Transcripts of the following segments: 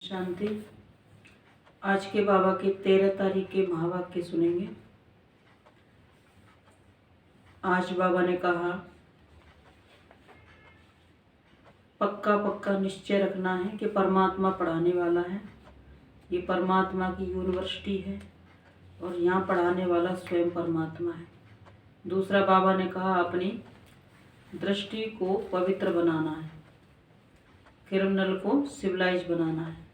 शांति। आज के बाबा के 13 तारीख के महावाक्य सुनेंगे। आज बाबा ने कहा, पक्का पक्का निश्चय रखना है कि परमात्मा पढ़ाने वाला है। ये परमात्मा की यूनिवर्सिटी है और यहाँ पढ़ाने वाला स्वयं परमात्मा है। दूसरा बाबा ने कहा, अपनी दृष्टि को पवित्र बनाना है, क्रिमिनल को सिविलाइज बनाना है।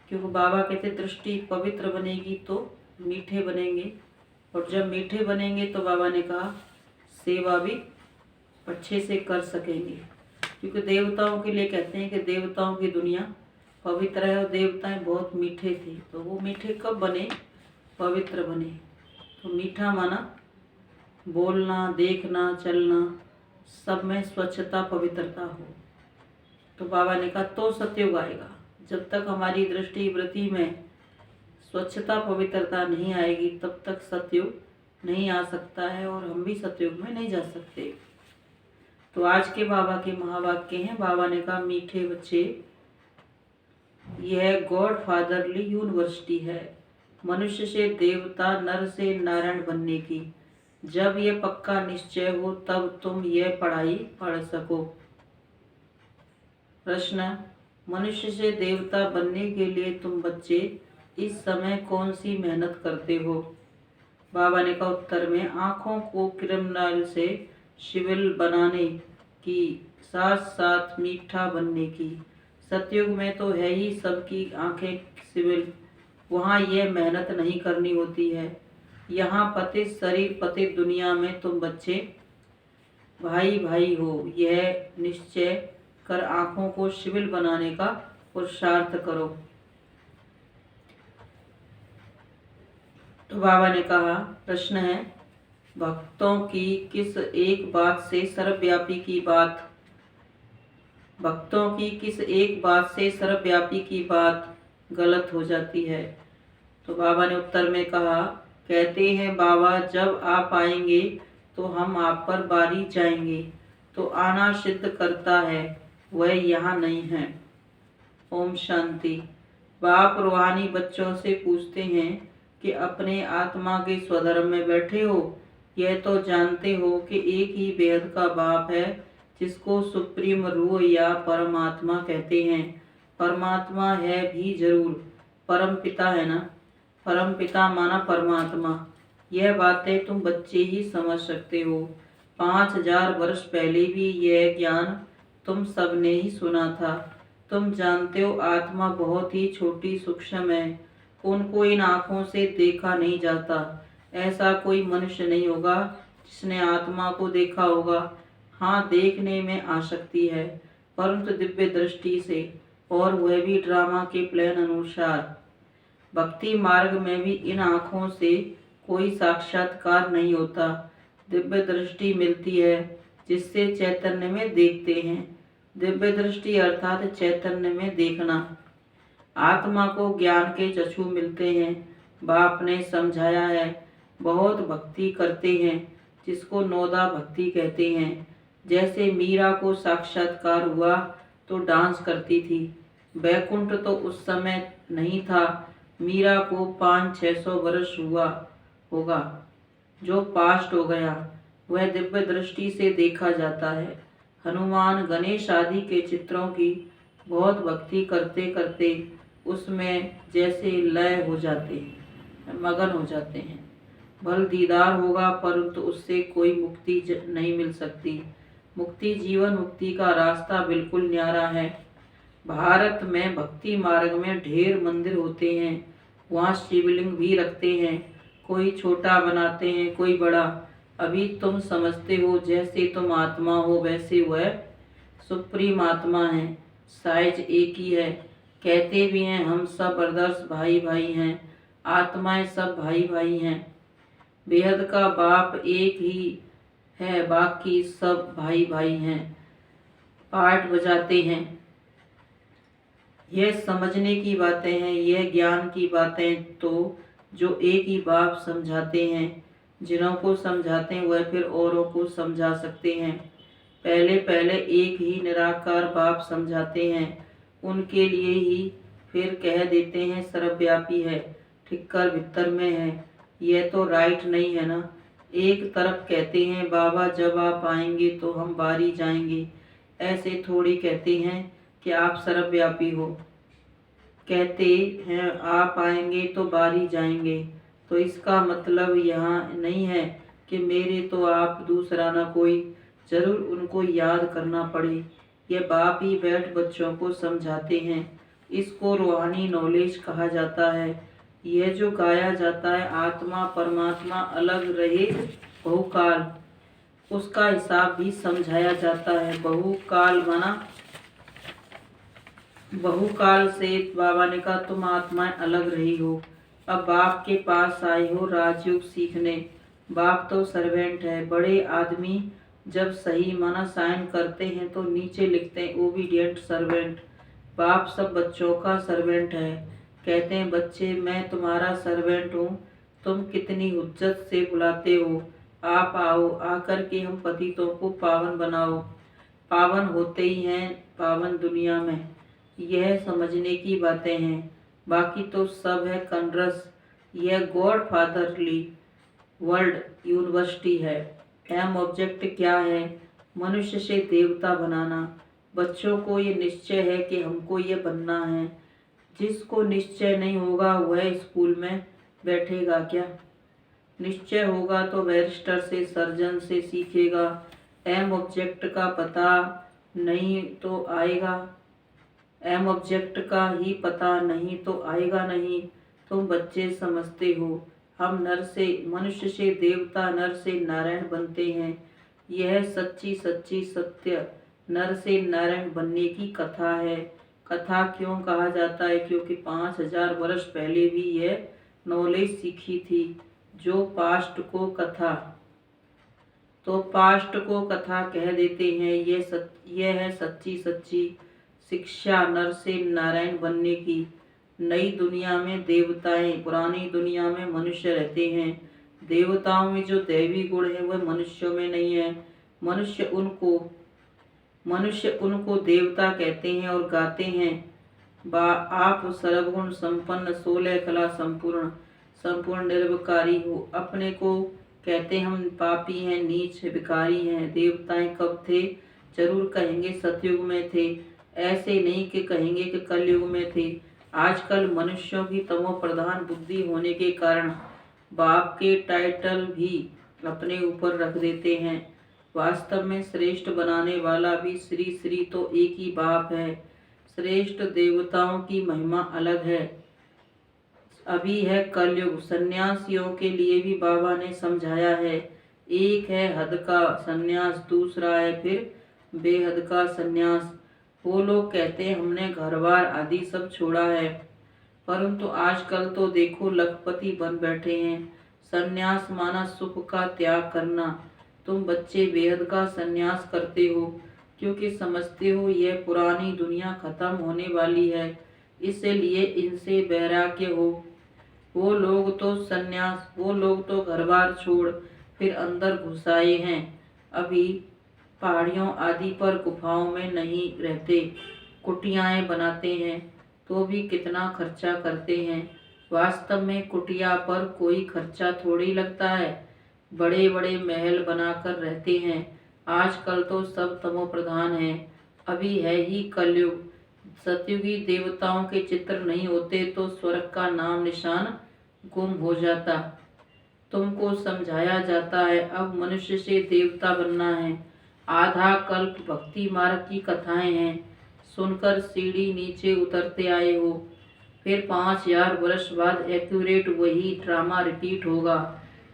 क्योंकि बाबा कहते दृष्टि पवित्र बनेगी तो मीठे बनेंगे, और जब मीठे बनेंगे तो बाबा ने कहा सेवा भी अच्छे से कर सकेंगे। क्योंकि देवताओं के लिए कहते हैं कि देवताओं की दुनिया पवित्र है और देवताएं बहुत मीठे थे। तो वो मीठे कब बने? पवित्र बने। तो मीठा माना बोलना, देखना, चलना, सब में स्वच्छता पवित्रता हो। तो बाबा ने कहा तो सतयुग आएगा। जब तक हमारी दृष्टि वृत्ति में स्वच्छता पवित्रता नहीं आएगी तब तक सतयुग नहीं आ सकता है और हम भी सतयुग में नहीं जा सकते। तो आज के बाबा के महावाक्य हैं। बाबा ने कहा, मीठे बच्चे, यह गॉड फादरली यूनिवर्सिटी है, मनुष्य से देवता, नर से नारायण बनने की। जब यह पक्का निश्चय हो तब तुम यह पढ़ाई पढ़ सको। प्रश्न, मनुष्य से देवता बनने के लिए तुम बच्चे इस समय कौन सी मेहनत करते हो? बाबा ने कहा उत्तर में, आँखों को क्रिमिनल से सिविल बनाने की, साथ साथ मीठा बनने की। सतयुग में तो है ही सबकी आंखें सिविल, वहाँ यह मेहनत नहीं करनी होती है। यहाँ पतित शरीर पतित दुनिया में तुम बच्चे भाई भाई हो, यह निश्चय कर आंखों को सिविल बनाने का पुरुषार्थ करो। तो बाबा ने कहा, प्रश्न है, भक्तों की किस एक बात से सर्वव्यापी की बात गलत हो जाती है? तो बाबा ने उत्तर में कहा, कहते हैं बाबा जब आप आएंगे तो हम आप पर बारी जाएंगे। तो आना सिद्ध करता है वह यहाँ नहीं है। ओम शांति। बाप रूहानी बच्चों से पूछते हैं कि अपने आत्मा के स्वधर्म में बैठे हो? यह तो जानते हो कि एक ही बेहद का बाप है जिसको सुप्रीम रूह या परमात्मा कहते हैं। परमात्मा है भी जरूर, परम पिता है ना। परम पिता माना परमात्मा। यह बातें तुम बच्चे ही समझ सकते हो। 5000 वर्ष पहले भी यह ज्ञान तुम सबने ही सुना था। तुम जानते हो आत्मा बहुत ही छोटी सूक्ष्म है, उनको इन आँखों से देखा नहीं जाता। ऐसा कोई मनुष्य नहीं होगा जिसने आत्मा को देखा होगा। हाँ, देखने में आ सकती है परंतु दिव्य दृष्टि से, और वह भी ड्रामा के प्लान अनुसार। भक्ति मार्ग में भी इन आँखों से कोई साक्षात्कार नहीं होता। दिव्य दृष्टि मिलती है जिससे चैतन्य में देखते हैं। दिव्य दृष्टि अर्थात चैतन्य में देखना। आत्मा को ज्ञान के चक्षु मिलते हैं। बाप ने समझाया है, बहुत भक्ति करते हैं जिसको नौदा भक्ति कहते हैं। जैसे मीरा को साक्षात्कार हुआ तो डांस करती थी। वैकुंठ तो उस समय नहीं था। मीरा को 500-600 वर्ष हुआ होगा। जो पास्ट हो गया वह दिव्य दृष्टि से देखा जाता है। हनुमान, गणेश आदि के चित्रों की बहुत भक्ति करते करते उसमें जैसे लय हो जाते हैं, मगन हो जाते हैं। भल दीदार होगा परंतु उससे कोई मुक्ति नहीं मिल सकती। मुक्ति, जीवन मुक्ति का रास्ता बिल्कुल न्यारा है। भारत में भक्ति मार्ग में ढेर मंदिर होते हैं, वहाँ शिवलिंग भी रखते हैं। कोई छोटा बनाते हैं, कोई बड़ा। अभी तुम समझते हो जैसे तुम आत्मा हो वैसे वह सुप्रीम आत्मा है। साइज एक ही है। कहते भी हैं हम सब ब्रदर्स, भाई भाई हैं। आत्माएं सब भाई भाई हैं। बेहद का बाप एक ही है, बाकी सब भाई भाई हैं। पार्ट बजाते हैं। यह समझने की बातें हैं, यह ज्ञान की बातें तो जो एक ही बाप समझाते हैं। जिन्हों को समझाते हैं वह फिर औरों को समझा सकते हैं। पहले पहले एक ही निराकार बाप समझाते हैं, उनके लिए ही फिर कह देते हैं सर्वव्यापी है, ठिक्कर भीतर में है। यह तो राइट नहीं है ना। एक तरफ कहते हैं बाबा जब आप आएंगे तो हम बारी जाएंगे, ऐसे थोड़ी कहते हैं कि आप सर्वव्यापी हो। कहते हैं आप आएंगे तो बारी जाएंगे, तो इसका मतलब यहाँ नहीं है कि मेरे तो आप दूसरा ना कोई, जरूर उनको याद करना पड़े। ये बाप ही बैठ बच्चों को समझाते हैं। इसको रूहानी नॉलेज कहा जाता है। यह जो गाया जाता है आत्मा परमात्मा अलग रहे बहुकाल, उसका हिसाब भी समझाया जाता है। बहुकाल माना बहुकाल से बाबा ने कहा तुम आत्माएं अलग रही हो, अब बाप के पास आए हो राजयोग सीखने। बाप तो सर्वेंट है। बड़े आदमी जब सही माना साइन करते हैं तो नीचे लिखते हैं ओबीडियंट सर्वेंट। बाप सब बच्चों का सर्वेंट है। कहते हैं बच्चे मैं तुम्हारा सर्वेंट हूँ, तुम कितनी हुज्जत से बुलाते हो, आप आओ, आकर के हम पतितों को पावन बनाओ। पावन होते ही हैं पावन दुनिया में, यह समझने की बातें हैं। बाकी तो सब है कंड्रस। यह गॉड फादरली वर्ल्ड यूनिवर्सिटी है। एम ऑब्जेक्ट क्या है? मनुष्य से देवता बनाना। बच्चों को ये निश्चय है कि हमको ये बनना है। जिसको निश्चय नहीं होगा वह स्कूल में बैठेगा क्या? निश्चय होगा तो बैरिस्टर से सर्जन से सीखेगा। एम ऑब्जेक्ट का पता नहीं तो आएगा, एम ऑब्जेक्ट का ही पता नहीं तो आएगा नहीं। तुम बच्चे समझते हो हम नर से मनुष्य से देवता, नर से नारायण बनते हैं। यह सच्ची सच्ची सत्य नर से नारायण बनने की कथा है। कथा क्यों कहा जाता है? क्योंकि 5000 वर्ष पहले भी यह नॉलेज सीखी थी। जो पास्ट को कथा, तो पास्ट को कथा कह देते हैं। यह है सच्ची सच्ची शिक्षा नर से नारायण बनने की। नई दुनिया में देवताएं, पुरानी दुनिया में मनुष्य रहते हैं। देवताओं में जो दैवी गुण है वह मनुष्यों में नहीं है। मनुष्य उनको देवता कहते हैं और गाते हैं आप सर्वगुण संपन्न 16 कला संपूर्ण निर्विकारी हो। अपने को कहते हम पापी हैं, नीच भिखारी हैं। देवताएं कब थे? जरूर कहेंगे सतयुग में थे, ऐसे नहीं कि कहेंगे कि कलयुग में थे। आजकल मनुष्यों की तमो प्रधान बुद्धि होने के कारण बाप के टाइटल भी अपने ऊपर रख देते हैं। वास्तव में श्रेष्ठ बनाने वाला भी श्री श्री तो एक ही बाप है। श्रेष्ठ देवताओं की महिमा अलग है। अभी है कलयुग। सन्यासियों के लिए भी बाबा ने समझाया है। एक है हद का सन्यास, दूसरा है फिर बेहद का सन्यास। वो लोग कहते हैं हमने घर बार आदि सब छोड़ा है, परंतु आजकल तो देखो लखपति बन बैठे हैं। सन्यास माना सुख का त्याग करना। तुम बच्चे बेहद का सन्यास करते हो क्योंकि समझते हो यह पुरानी दुनिया खत्म होने वाली है, इसलिए इनसे वैराग्य हो। वो लोग तो घर बार छोड़ फिर अंदर घुस आए हैं। अभी पहाड़ियों आदि पर गुफाओं में नहीं रहते, कुटियाएं बनाते हैं, तो भी कितना खर्चा करते हैं। वास्तव में कुटिया पर कोई खर्चा थोड़ी लगता है। बड़े बड़े महल बनाकर रहते हैं। आजकल तो सब तमो प्रधान है। अभी है ही कलयुग। सतयुगी देवताओं के चित्र नहीं होते तो स्वर्ग का नाम निशान गुम हो जाता। तुमको समझाया जाता है अब मनुष्य से देवता बनना है। आधा कल्प भक्ति मार्ग की कथाएं हैं, सुनकर सीढ़ी नीचे उतरते आए हो। फिर 5000 वर्ष बाद एक्यूरेट वही ड्रामा रिपीट होगा।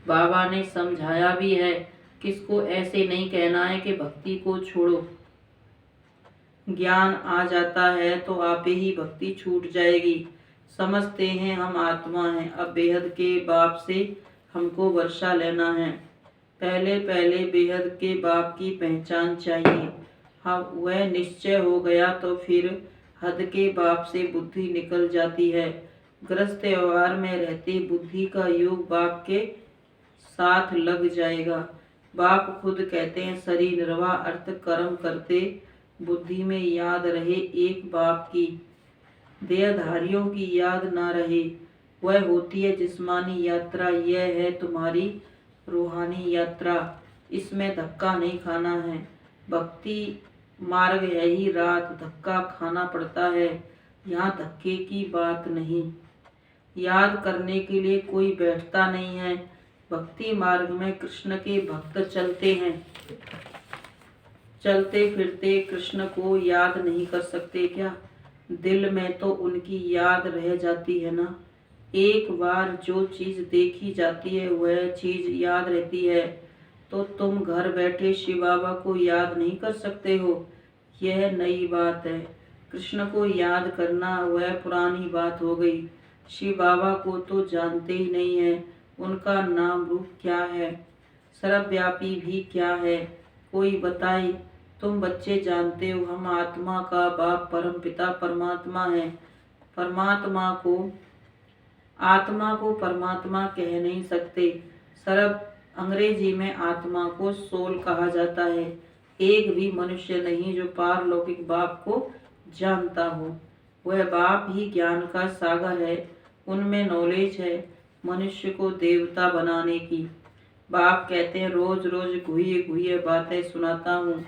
बाबा ने समझाया भी है, किसको ऐसे नहीं कहना है कि भक्ति को छोड़ो। ज्ञान आ जाता है तो आपे ही भक्ति छूट जाएगी। समझते हैं हम आत्मा हैं, अब बेहद के बाप से हमको वर्षा लेना है। पहले पहले बेहद के बाप की पहचान चाहिए। हाँ, वह निश्चय हो गया तो फिर हद के बाप से बुद्धि निकल जाती है। ग्रस्त व्यवहार में रहते बुद्धि का योग बाप के साथ लग जाएगा। बाप खुद कहते हैं शरीर निर्वाह अर्थ कर्म करते बुद्धि में याद रहे एक बाप की। देहधारियों की याद ना रहे, वह होती है जिस्मानी यात्रा। यह है तुम्हारी रूहानी यात्रा, इसमें धक्का नहीं खाना है। भक्ति मार्ग है ही रात, धक्का खाना पड़ता है, यहाँ धक्के की बात नहीं। याद करने के लिए कोई बैठता नहीं है। भक्ति मार्ग में कृष्ण के भक्त चलते हैं, चलते फिरते कृष्ण को याद नहीं कर सकते क्या? दिल में तो उनकी याद रह जाती है ना। एक बार जो चीज देखी जाती है वह चीज याद रहती है। तो तुम घर बैठे शिव बाबा को याद नहीं कर सकते हो, यह नई बात है। कृष्ण को याद करना वह पुरानी बात हो गई। शिव बाबा को तो जानते ही नहीं है, उनका नाम रूप क्या है, सर्वव्यापी भी क्या है, कोई बताए। तुम बच्चे जानते हो हम आत्मा का बाप परम पिता परमात्मा है। आत्मा को परमात्मा कह नहीं सकते। सर्व अंग्रेजी में आत्मा को सोल कहा जाता है। एक भी मनुष्य नहीं जो पारलौकिक बाप को जानता हो। वह बाप ही ज्ञान का सागर है, उनमें नॉलेज है मनुष्य को देवता बनाने की। बाप कहते हैं रोज रोज घुइये घुइये बातें सुनाता हूँ,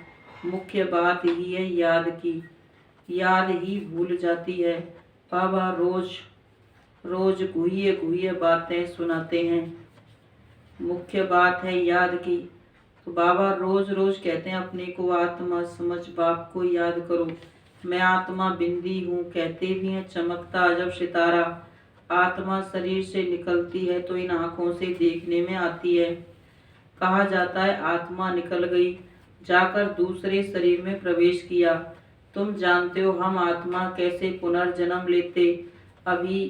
मुख्य बात ही है याद की, याद ही भूल जाती है। बाबा रोज रोज घुइये घुइये बातें सुनाते हैं, मुख्य बात है याद की। तो बाबा रोज रोज कहते हैं अपने को आत्मा समझ, बाप को याद करो। मैं आत्मा बिंदी हूँ, कहते भी हैं चमकता अजब सितारा। आत्मा शरीर से निकलती है तो इन आँखों से देखने में आती है। कहा जाता है आत्मा निकल गई, जाकर दूसरे शरीर में प्रवेश किया। तुम जानते हो हम आत्मा कैसे पुनर्जन्म लेते अभी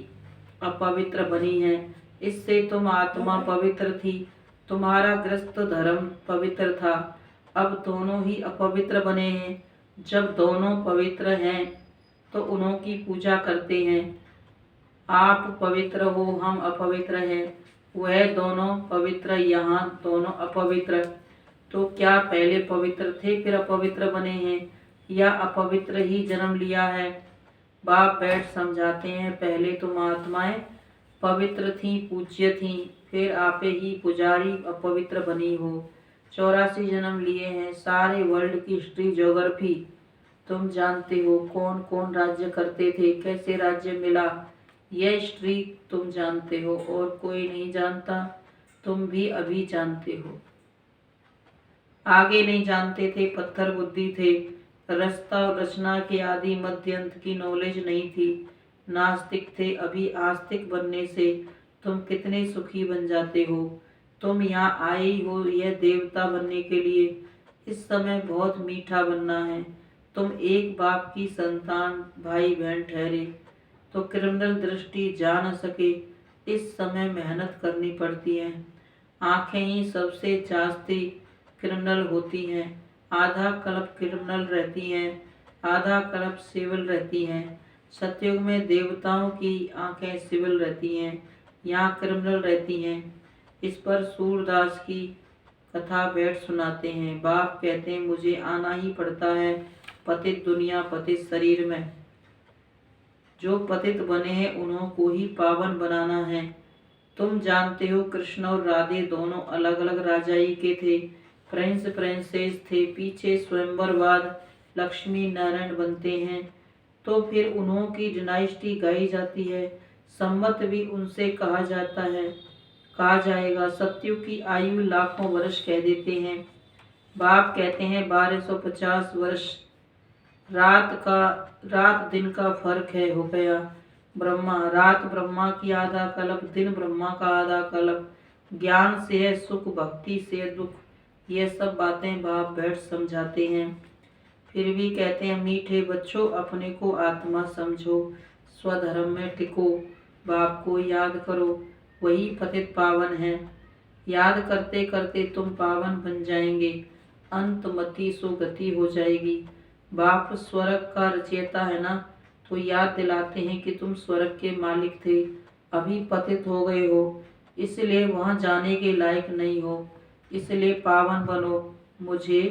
अपवित्र बनी है। इससे तुम आत्मा पवित्र थी, तुम्हारा ग्रस्त धर्म पवित्र था, अब दोनों ही अपवित्र बने हैं। जब दोनों पवित्र हैं तो उन्हों की पूजा करते हैं। आप पवित्र हो, हम अपवित्र हैं, वह दोनों पवित्र, यहाँ दोनों अपवित्र। तो क्या पहले पवित्र थे फिर अपवित्र बने हैं, या अपवित्र ही जन्म लिया है? बाप बैठ समझाते हैं पहले तुम आत्माएं पवित्र थी, पूज्य थी, फिर आपे ही पुजारी अपवित्र बनी हो। 84 जन्म लिए हैं, सारे वर्ल्ड की हिस्ट्री ज्योग्राफी तुम जानते हो, कौन कौन राज्य करते थे, कैसे राज्य मिला, यह हिस्ट्री तुम जानते हो और कोई नहीं जानता। तुम भी अभी जानते हो, आगे नहीं जानते थे, पत्थर बुद्धि थे, रस्ता और रचना के आदि मध्य अंत की नॉलेज नहीं थी, नास्तिक थे। अभी आस्तिक बनने से तुम कितने सुखी बन जाते हो। तुम यहाँ आए हो यह देवता बनने के लिए, इस समय बहुत मीठा बनना है। तुम एक बाप की संतान भाई बहन ठहरे तो क्रिमिनल दृष्टि जा न सके, इस समय मेहनत करनी पड़ती है। आंखें ही सबसे जास्ती क्रिमिनल होती हैं, आधा कल्प क्रिमिनल रहती हैं, आधा कल्प सिविल रहती हैं। सतयुग में देवताओं की आंखें सिविल रहती हैं, यहाँ क्रिमिनल रहती हैं। इस पर सूरदास की कथा बैठ सुनाते हैं। बाप कहते हैं मुझे आना ही पड़ता है पतित दुनिया पतित शरीर में। जो पतित बने हैं उन्हों को ही पावन बनाना है। तुम जानते हो कृष्ण और राधे दोनों अलग अलग राजाई के थे, प्रिंस प्रिंसेस थे। पीछे स्वयंवर बाद लक्ष्मी नारायण बनते हैं तो फिर उन्हों की डिनाइस्टी गाई जाती है, संवत भी उनसे कहा जाता है, कहा जाएगा। सतयुग की आयु लाखों वर्ष कह देते हैं। बाप कहते हैं 1250 वर्ष रात दिन का फर्क है हो गया। ब्रह्मा रात ब्रह्मा की आधा कल्प, दिन ब्रह्मा का आधा कल्प। ज्ञान से है सुख, भक्ति से है दुख, ये सब बातें बाप बैठ समझाते हैं। फिर भी कहते हैं मीठे बच्चों अपने को आत्मा समझो, स्वधर्म में टिको, बाप को याद करो, वही पतित पावन है। याद करते करते तुम पावन बन जाएंगे, अंतमति सुगति हो जाएगी। बाप स्वर्ग का रचयिता है ना, तो याद दिलाते हैं कि तुम स्वर्ग के मालिक थे, अभी पतित हो गए हो, इसलिए वहां जाने के लायक नहीं हो, इसलिए पावन बनो। मुझे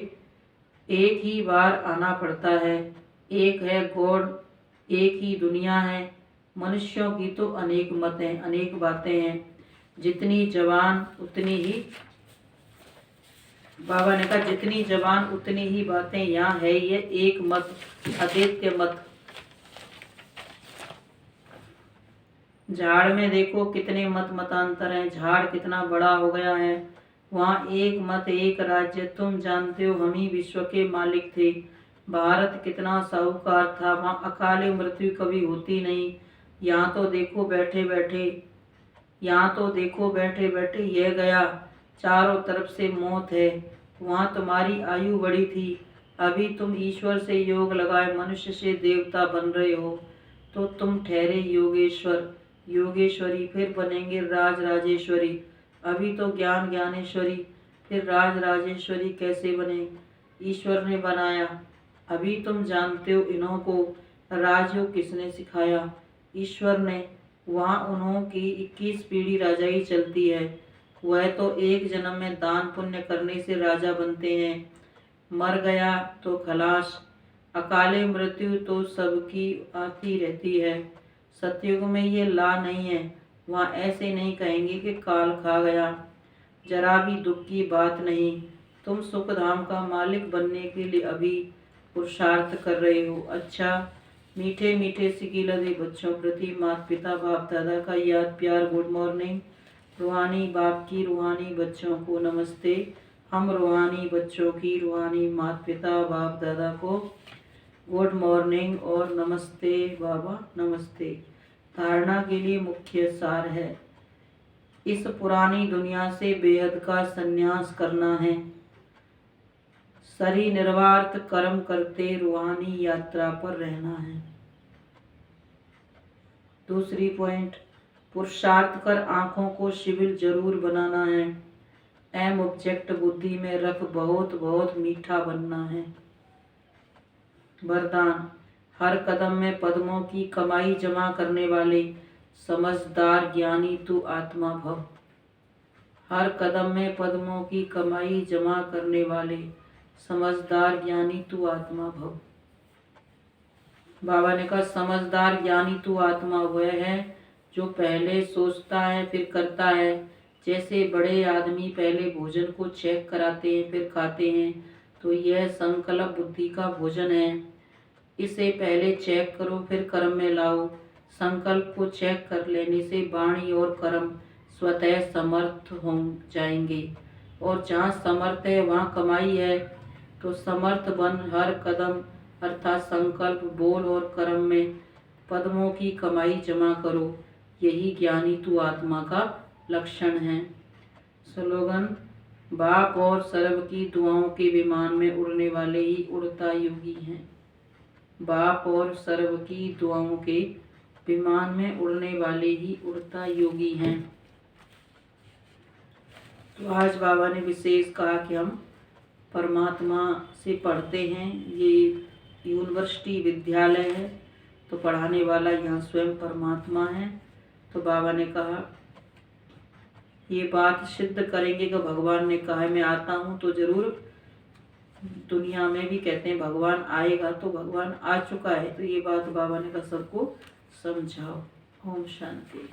एक ही बार आना पड़ता है, एक है गॉड एक ही दुनिया है। मनुष्यों की तो अनेक मत हैं, अनेक बातें हैं। जितनी जबान उतनी ही, बाबा ने कहा जितनी जबान उतनी ही बातें। यहाँ है ये एक मत, अद्वैत मत। झाड़ में देखो कितने मत मतांतर हैं, झाड़ कितना बड़ा हो गया है। वहाँ एक मत एक राज्य। तुम जानते हो हम ही विश्व के मालिक थे। भारत कितना साहूकार था, वहाँ अकाले मृत्यु कभी होती नहीं। यहाँ तो देखो बैठे बैठे यह गया, चारों तरफ से मौत है। वहाँ तुम्हारी आयु बड़ी थी, अभी तुम ईश्वर से योग लगाए मनुष्य से देवता बन रहे हो, तो तुम ठहरे योगेश्वर योगेश्वरी, फिर बनेंगे राज राजेश्वरी। अभी तो ज्ञान ज्ञानेश्वरी, फिर राज राजेश्वरी कैसे बने? ईश्वर ने बनाया। अभी तुम जानते हो इन्हों को राजयोग किसने सिखाया? ईश्वर ने। वहाँ उन्हों की 21 पीढ़ी राजाई चलती है। वह तो एक जन्म में दान पुण्य करने से राजा बनते हैं। मर गया तो खलास। अकाले मृत्यु तो सबकी आती रहती है। सतयुग में ये ला नहीं है। वहाँ ऐसे नहीं कहेंगे कि काल खा गया। जरा भी दुख की बात नहीं। तुम सुख धाम का मालिक बनने के लिए अभी पुरुषार्थ कर रहे हो। अच्छा, मीठे मीठे सिकिलदे बच्चों प्रति माता पिता बाप दादा का याद प्यार गुड मॉर्निंग। रूहानी बाप की रूहानी बच्चों को नमस्ते। हम रूहानी बच्चों की रूहानी माता पिता बाप दादा को गुड मॉर्निंग और नमस्ते बाबा, नमस्ते। धारणा के लिए मुख्य सार है, इस पुरानी दुनिया से बेहद का संन्यास करना है। सरी निर्वार्थ कर्म करते रूहानी यात्रा पर रहना है। दूसरी पॉइंट, पुरुषार्थ कर आंखों को शिविल जरूर बनाना है। एम ऑब्जेक्ट बुद्धि में रख बहुत बहुत मीठा बनना है। वरदान, हर कदम में पद्मों की कमाई जमा करने वाले समझदार ज्ञानी तू आत्मा भव। हर कदम में पद्मों की कमाई जमा करने वाले समझदार ज्ञानी तू आत्मा भव। बाबा ने कहा समझदार ज्ञानी तू आत्मा वह है जो पहले सोचता है फिर करता है। जैसे बड़े आदमी पहले भोजन को चेक कराते हैं फिर खाते हैं, तो यह संकल्प बुद्धि का भोजन है। इसे पहले चेक करो फिर कर्म में लाओ। संकल्प को चेक कर लेने से वाणी और कर्म स्वतः समर्थ हो जाएंगे, और जहाँ समर्थ है वहाँ कमाई है। तो समर्थ बन हर कदम अर्थात संकल्प बोल और कर्म में पद्मों की कमाई जमा करो। यही ज्ञानी तू आत्मा का लक्षण है। स्लोगन, बाप और सर्व की दुआओं के विमान में उड़ने वाले ही उड़ता योगी हैं। बाप और सर्व की दुआओं के विमान में उड़ने वाले ही उड़ता योगी हैं। तो आज बाबा ने विशेष कहा कि हम परमात्मा से पढ़ते हैं। ये यूनिवर्सिटी विद्यालय है, तो पढ़ाने वाला यहाँ स्वयं परमात्मा है। तो बाबा ने कहा ये बात सिद्ध करेंगे कि भगवान ने कहा है मैं आता हूँ, तो जरूर दुनिया में भी कहते हैं भगवान आएगा, तो भगवान आ चुका है। तो ये बात बाबा ने कहा सबको समझाओ। ओम शांति।